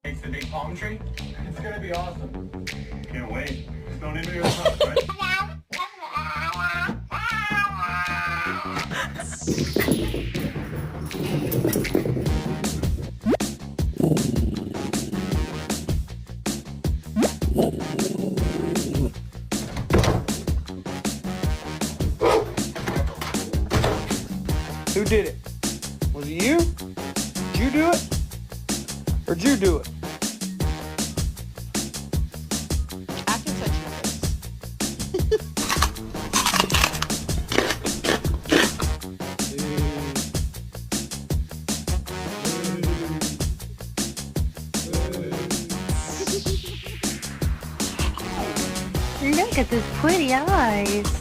Makes the big palm tree. It's gonna be awesome. Can't wait. Just don't enter your house, right? Who did it? Was it you? Did you do it? Or did you do it? I can touch your face. Look at those pretty eyes.